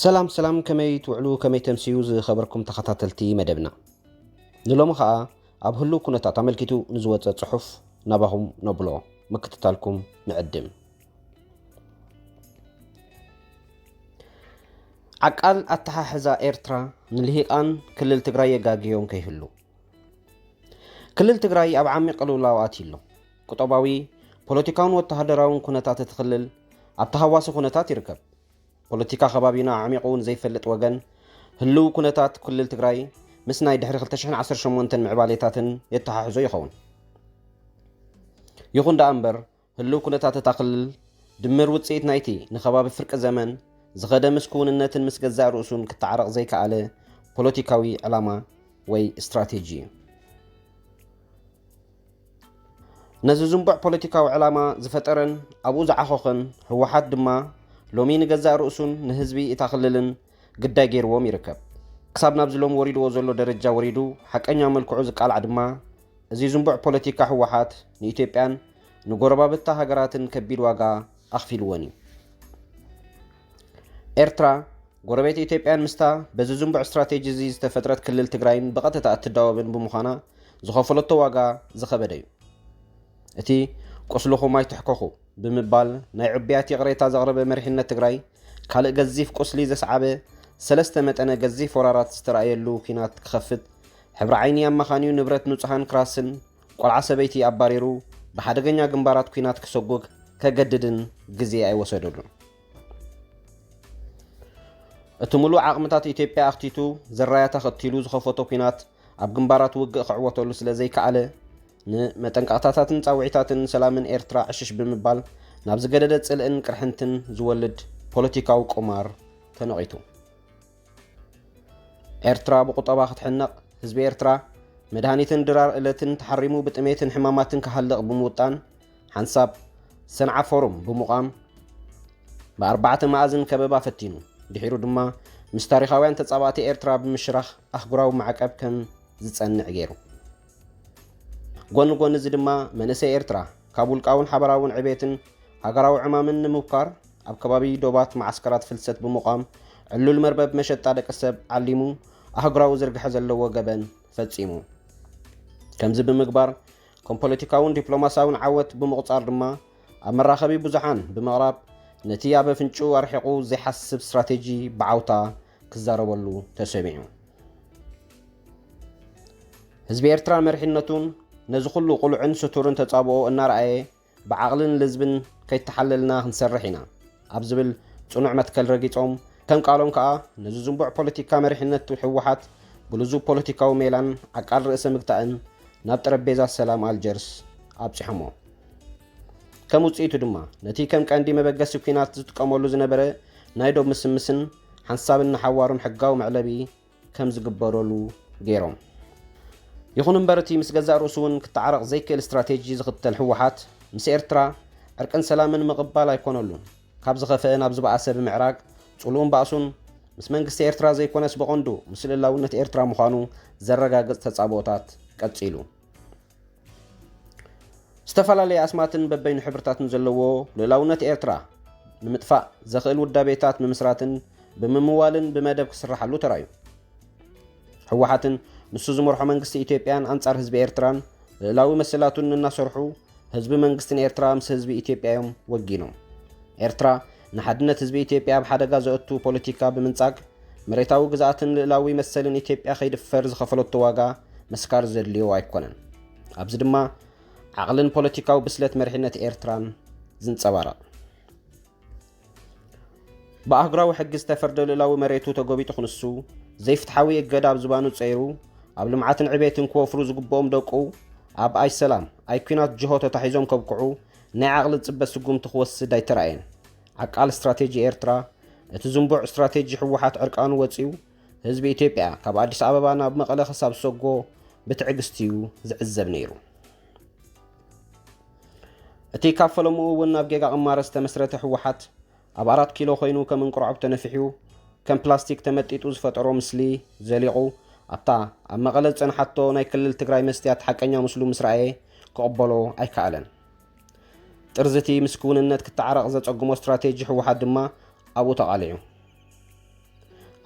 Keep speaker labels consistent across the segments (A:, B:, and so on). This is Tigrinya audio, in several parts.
A: سلام كمي توعلو كمي تمسيوز خبركم تخطاتلتي مدبنا نلوم خا اب هلو كنتا تملكتو نزوت صحف نباهم نبلو مكتتالكم نعدم عقال اتحاحزا ايرترا نلهيقان كلل تግራይ يغاغيون كيهلو كلل تግራይ اب عمي قلولاوات يلو قطباوي ፖለቲካውን ወተሃደራውን ኩነታት ትخلل اب تحواس ኩነታት ይርከብ ፖለቲካ ከባቢና ዓሚቁን ዘይፈልጥ ወገን ህልው ኩነታት ክልል ትግራይ ምስ ናይ ድሕሪ 2018 ምዕባሌታትን የተሓሕዞ ይኸውን ይኹን ዳ እምበር ህልው ኩነታት ተታክልል ድምር ውጽኢት ናይቲ ንኸባቢ ፍርቂ ዘመን ዝኸደ ምስኩንነትን ምስ ገዛእ ርእሱን ክተዓረቕ ዘይከኣለ ፖለቲካዊ ዕላማ ወይ ስትራቴጂ ነዚ ዝንቡዕ ፖለቲካዊ ዕላማ ዝፈጠረን ኣብኡ ዝዓኸኸን ህወሓት ድማ ሎሚ ንገዛእ ርእሱን ንህዝቢ እታኽልልን ግዳይ ገይርዎም ይርከብ ክሳብ ናብ ዝሎም ወሪድዎ ዘሎ ደረጃ ወሪዱ ሓቀኛ መልክዑ ዝቃልዓ ድማ እዚ ዝንቡዕ ፖለቲካ ህወሓት ንኢትዮጵያን ንጎረባብታ ሃገራትን ከቢድ ዋጋ ኣኽፊልዎን እዩ ኤርትራ ጎረቤት ኢትዮጵያን ምስታ በዚ ዝንቡዕ ስትራቴጂ እዚ ዝተፈጥረት ክልል ትግራይን ብቐጥታ እትዳወብን ብምዃና ዝኸፈለቶ ዋጋ ዝኸበደ እዩ እቲ ቆስልኹም ኣይትሕከኹ ብምባል ናይ ዕብያት ቅሬታ ዘቕረበ መሪሕነት ትግራይ ካልእ ገዚፍ ቆስሊ ዘስዓበ ሰለስተ መጠነ ገዚፍ ወራራት ዝተረኣየሉ ኩናት ክኸፍት ሕብሪ ዓይኒ ኣማኻኒዩ ንብረት ንጹሃን ክራስን ቆልዓ ሰበይቲ ኣባሪሩ ብሓደገኛ ግንባራት ኩናት ክሰጉግ ከገድድን ግዜ ኣይወሰደሉን እቲ ሙሉእ ዓቕምታት ኢትዮጵያ ኣኽቲቱ ዘራያ ተኸቲሉ ዝኸፈቶ ኩናት ኣብ ግንባራት ውግእ ክዕወተሉ ስለ ዘይከኣለ ንመጠንቀቕታታትን ጻውዒታትን ሰላምን ኤርትራ ዕሽሽ ብምባል ናብ ዝገደደ ጽልእን ቅርሕንትን ዝወልድ ፖለቲካዊ ቁማር ተነቒቱ ኤርትራ ብቁጠባ ክትሕነቕ ህዝቢ ኤርትራ መድሃኒትን ድራር ዕለትን ተሓሪሙ ብጥሜትን ሕማማትን ክሃልቕ ብምውጣን ሓንሳብ ሰንዓ ፎሩም ብምቋም ብኣርባዕተ ማዕዝን ከበባ ፈቲኑ ድሒሩ ድማ ምስ ታሪኻውያን ተጻባእቲ ኤርትራ ብምሽራኽ ኣህጉራዊ ማዕቀብ ከም ዝጸንዕ ገይሩ ጎን እዚ ድማ መንእሰይ ኤርትራ ካብ ውልቃውን ሓበራውን ዕቤትን ሃገራዊ ዕማምን ንምውካር ኣብ ከባቢ ዶባት ማዓስከራት ፍልሰት ብምቋም ዕሉል መርበብ መሸጣ ደቂ ሰብ ዓሊሙ ኣህጉራዊ ዝርግሐ ዘለዎ ገበን ፈጺሙ ከምዚ ብምግባር ከም ፖለቲካውን ዲፕሎማሳውን ዓወት ብምቕጻር ድማ ኣብ መራኸቢ ብዙሓን ብምቕራብ ነቲ ኣብ ኣፍንጩ ኣርሒቑ ዘይሓስብ ስትራቴጂ ብዓውታ ክዛረበሉ ተሰሚዑ ህዝቢ ኤርትራ መሪሕነቱን ነዚ ኩሉ ቁልዕን ስቱርን ተጻብኦ እናረኣየ ብዓቕልን ልዝብን ከይተሓለልና ክንሰርሕ ኢና ኣብ ዝብል ጽኑዕ መትከል ረጊጾም ከም ቃሎም ከዓ ነዚ ዝንቡዕ ፖለቲካ መሪሕነት ህወሓት ብልዙብ ፖለቲካዊ ሜላን ዓቃል ርእሰ ምግታእን ናብ ጠረጴዛ ሰላም ኣልጀርስ ኣብፂሖሞ ከም ውጽኢቱ ድማ ነቲ ከም ቀንዲ መበገሲ ኩናት ዝጥቀመሉ ዝነበረ ናይ ዶብ ምስምስን ሓንሳብን ሓዋሩን ሕጋዊ መዕለቢ ከም ዝግበረሉ ገይሮም ይኹን እምበር እቲ ምስ ገዛእ ርእሱ እውን ክተዓረቕ ዘይክእል ስትራቴጂ ዝኽተል ህወሓት ምስ ኤርትራ ዕርቅን ሰላምን ምቕባል ኣይኮነሉን ካብ ዝኸፍአ ናብ ዝበኣሰ ብምዕራግ ጽልኡን ባእሱን ምስ መንግስቲ ኤርትራ ዘይኮነስ ብቐንዱ ምስ ልዕላውነት ኤርትራ ምዃኑ ዘረጋግጽ ተጻብኦታት ቀጺሉ ዝተፈላለዩ ኣስማትን በበይኑ ሕብርታትን ዘለዎ ልዕላውነት ኤርትራ ንምጥፋእ ዘኽእል ውዳቤታት ብምስራትን ብምምዋልን ብመደብ ክስራሓሉ ተራዩ ህወሓትን ንሱ ዝመርሖ መንግስቲ ኢትዮጵያን አንጻር ህዝቢ ኤርትራን ልዕላዊ መሰላቱን እናሰርሑ ህዝቢ መንግስትን ኤርትራ ምስ ህዝቢ ኢትዮጵያዮም ወጊኖም ኤርትራ ንሓድነት ህዝቢ ኢትዮጵያ ኣብ ሓደጋ ዘእቱ ፖለቲካ ብምንጻግ መሬታዊ ግዛኣትን ልዕላዊ መሰልን ኢትዮጵያ ከይድፈር ዝኸፈለቶ ዋጋ መስካር ዘድልዮ ኣይኮነን ኣብዚ ድማ ዓቕልን ፖለቲካዊ ብስለት መሪሕነት ኤርትራን ዝንጸባረቕ ብኣህጉራዊ ሕጊ ዝተፈርደ ልዕላዊ መሬቱ ተጎቢጡ ክንሱ ዘይፍትሓዊ እገዳ ኣብ ዝባኑ ፀይሩ ኣብ ልምዓትን ዕቤትን ክወፍሩ ዝግብኦም ደቁ ኣብ ኣይ ሰላም ኣይ ኩናት ጅሆ ተታሒዞም ከብክዑ ናይ ዓቕሊ ጽበት ስጉምቲ ክወስድ ኣይተረኣየን ዓቃል ስትራቴጂ ኤርትራ እቲ ዝንቡዕ ስትራቴጂ ህወሓት ዕርቃኑ ወፂኡ ህዝቢ ኢትዮጵያ ካብ ኣዲስ ኣበባ ናብ መቐለ ክሳብ ሰጎ ብትዕግስቲ እዩ ዝዕዘብ ነይሩ እቲ ካብ ፈለምኡ እውን ናብ ጌጋ ቅማረ ዝተመስረተ ህወሓት ኣብ 4 ኪሎ ኮይኑ ከም እንቁርዖብ ተነፊሑ ከም ፕላስቲክ ተመጢጡ ዝፈጠሮ ምስሊ ዘሊቑ ኣብታ ኣብ መቐለ ዝጸንሓቶ ናይ ክልል ትግራይ መስትያት ሓቀኛ ምስሉ ምስ ረኣየ ክቕበሎ ኣይከኣለን ጥርዝቲ ምስኩንነት ክተዓረቕ ዘጸጉሞ ስትራቴጂ ህወሓት ድማ ኣብኡ ተቓሊዑ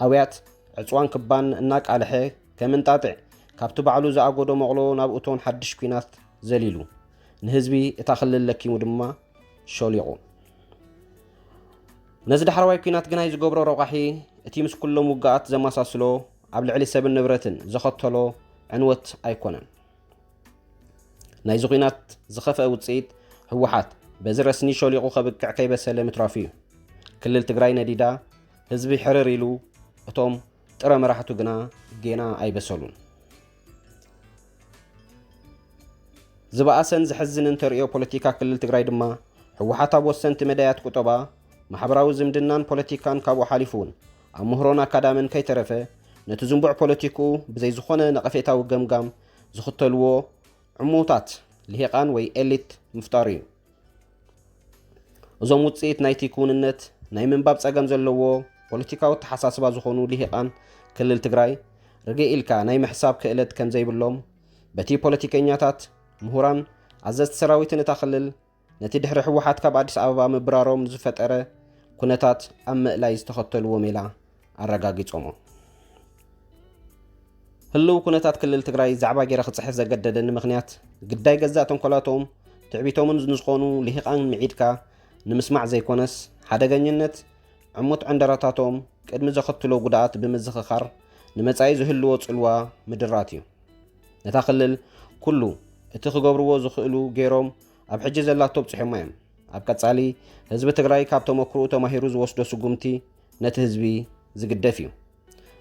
A: ኣብያት ዕፅዋን ክባን እናቃልሐ ከምንጣጥዕ ካብቲ ባዕሉ ዝኣጎዶ መቕሎ ናብ እቶን ሓድሽ ኩናት ዘሊሉ ንህዝቢ እታ ክልል ለኪሙ ድማ ሾሊቑ ነዚ ዳሕራዋይ ኩናት ግናይ ዝገብሮ ረቋሒ እቲ ምስ ኩሎም ውግኣት ዘመሳስሎ ኣብ ልዕሊ ሰብን ንብረትን ዘኸተሎ ዕንወት ኣይኮነን ናይዚ ኩናት ዝኸፍአ ውፅኢት ህወሓት በዚ ረስኒ ሾሊቑ ከብቅዕ ከይበሰለ ምትራፍ እዩ ክልል ትግራይ ነዲዳ ህዝቢ ሕርር ኢሉ እቶም ጥረ መራሕቱ ግና ጌና ኣይበሰሉን ዝበኣሰን ዝሕዝንን ተርእዮ ፖለቲካ ክልል ትግራይ ድማ ህወሓት ኣብ ወሰንቲ መዳያት ቁጠባ ማሕበራዊ ዝምድናን ፖለቲካን ካብኡ ሓሊፉ እውን ኣብ ምህሮን ኣካዳምን ከይተረፈ ነቲ ዝንቡዕ ፖለቲኩ ብዘይ ዝኾነ ነቐፌታዊ ገምጋም ዝኽተልዎ ዕሙታት ልሂቓን ወይ ኤሊት ምፍጣር እዩ እዞም ውፅኢት ናይቲ ክውንነት ናይ ምንባብ ፀገም ዘለዎ ፖለቲካዊ ተሓሳስባ ዝኾኑ ልሂቓን ክልል ትግራይ ርግእ ኢልካ ናይ ምሕሳብ ክእለት ከም ዘይብሎም በቲ ፖለቲከኛታት ምሁራን ኣዘዝቲ ሰራዊትን እታ ክልል ነቲ ድሕሪ ህወሓት ካብ ኣዲስ ኣበባ ምብራሮም ዝፈጠረ ኩነታት ኣብ ምእላይ ዝተኸተልዎ ሜላ ኣረጋጊጾሞ ህልው ኩነታት ክልል ትግራይ ዛዕባ ጌረ ክፅሕፍ ዘገደደኒ ምክንያት ግዳይ ገዛእ ተንኮላቶም ትዕቢቶምን ዝኾኑ ልሂቓን ምዒድካ ንምስማዕ ዘይኮነስ ሓደገኝነት ዕሙት ዕንደራታቶም ቅድሚ ዘኸትሎ ጉድኣት ብምዝኽኻር ንመጻኢ ዝህልዎ ጽልዋ ምድራት እዩ ነታ ክልል ኩሉ እቲ ክገብርዎ ዝኽእሉ ገይሮም ኣብ ሕጂ ዘላቶ በፂሖማ እዮም ኣብ ቀጻሊ ህዝቢ ትግራይ ካብ ተመክርኡ ተማሂሩ ዝወስዶ ስጉምቲ ነቲ ህዝቢ ዝግደፍ እዩ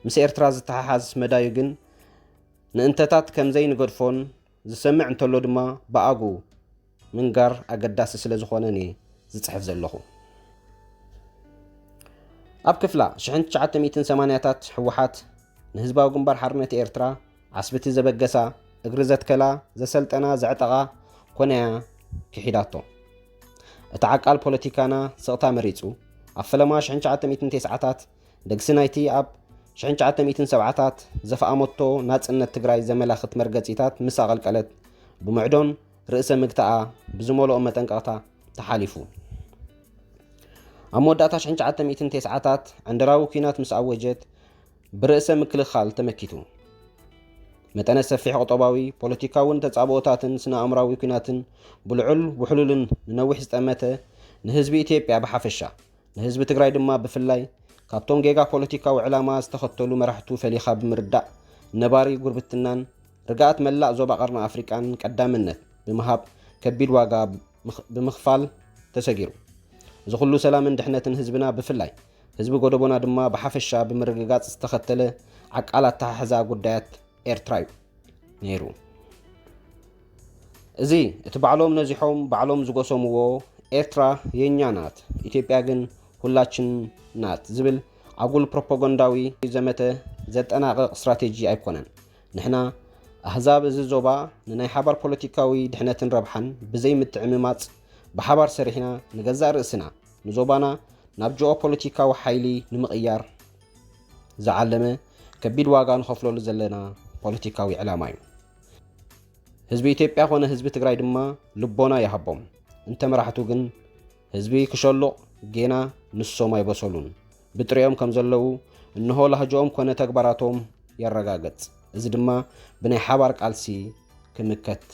A: ምስ ኤርትራ ዝተሓሓዝ መዳዩ ግን ንእንተታት ከምዘይ ንገድፎን ዝሰምዕ እንተሎ ድማ ብኣጉ ምንጋር ኣገዳሲ ስለ ዝኾነ እኔ ዝፅሕፍ ዘለኹ ኣብ ክፍላ 1980ታት ህወሓት ንህዝባዊ ግንባር ሓርነት ኤርትራ ዓስብቲ ዘበገሳ እግሪ ዘትከላ ዘሰልጠና ዘዕጠቓ ኮነያ ክሒዳቶ እቲ ዓቃል ፖለቲካና ስቕታ መሪፁ ኣብ ፈለማ 1990ታት ደግሲ ናይቲ ኣብ 1970ታት ዘፈኣመቶ ናጽነት ትግራይ ዘመላኽት መርገፂታት ምስ ኣቐልቀለት ብምዕዶን ርእሰ ምግታኣ ብዝመልኦ መጠንቀቕታ ተሓሊፉ ኣብ መወዳእታ 1990ታት ዕንደራዊ ኩናት ምስ ኣወጀት ብርእሰ ምክልኻል ተመኪቱ መጠነ ሰፊሕ ቁጠባዊ ፖለቲካውን ተጻብኦታትን ስነ ኣእምራዊ ኩናትን ብልዑል ውሕሉልን ንነዊሕ ዝጠመተ ንህዝቢ ኢትዮጵያ ብሓፈሻ ንህዝቢ ትግራይ ድማ ብፍላይ ካብቶም ጌጋ ፖለቲካዊ ዕላማ ዝተኸተሉ መራሕቱ ፈሊኻ ብምርዳእ ነባሪ ጉርብትናን ርግኣት መላእ ዞባ ቀርኒ ኣፍሪቃን ቀዳምነት ብምሃብ ከቢድ ዋጋ ብምኽፋል ተሰጊሩ እዚ ኩሉ ሰላምን ድሕነትን ህዝብና ብፍላይ ህዝቢ ጎደቦና ድማ ብሓፈሻ ብምርግጋጽ ዝተኸተለ ዓቃላት ተሓሕዛ ጉዳያት ኤርትራ እዩ ነይሩ እዚ እቲ ባዕሎም ነዚሖም ባዕሎም ዝጎሰምዎ ኤርትራ የኛ ናት ኢትዮጵያ ግን ሁላችን ናት ዝብል ኣጉል ፕሮፓጋንዳዊ ዘመተ ዘጠናቅቕ ስትራቴጂ ኣይኮነን ንሕና ኣህዛብ እዚ ዞባ ንናይ ሓባር ፖለቲካዊ ድሕነትን ረብሓን ብዘይ ምትዕምማጽ ብሓባር ሰሪሕና ንገዛእ ርእስና ንዞባና ናብ ጂኦ ፖለቲካዊ ሓይሊ ንምቕያር ዝዓለመ ከቢድ ዋጋ ንኸፍለሉ ዘለና ፖለቲካዊ ዕላማ እዩ ህዝቢ ኢትዮጵያ ኮነ ህዝቢ ትግራይ ድማ ልቦና ይሃቦም እንተመራሕቱ ግን ህዝቢ ክሸልቕ ጌና ንሶም ኣይበሰሉን ብጥሪኦም ከም ዘለዉ እንሆ ላህጆኦም ኮነ ተግባራቶም የረጋገጽ እዚ ድማ ብናይ ሓባር ቃልሲ ክምከት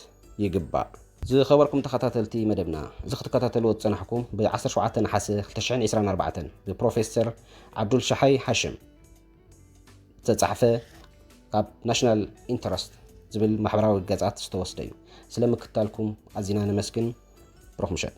A: ይግባእ ዝኸበርኩም ተኸታተልቲ መደብና እዚ ክትከታተልዎ ዝጸናሕኩም ብ17 ነሓሰ 2024 ብፕሮፌሰር ዓብዱል ሻሓይ ሓሽም ዝተጻሕፈ ካብ ናሽናል ኢንተረስት ዝብል ማሕበራዊ ገጻት ዝተወስደ እዩ ስለምክታልኩም ኣዚና ነመስግን ሮኽምሸት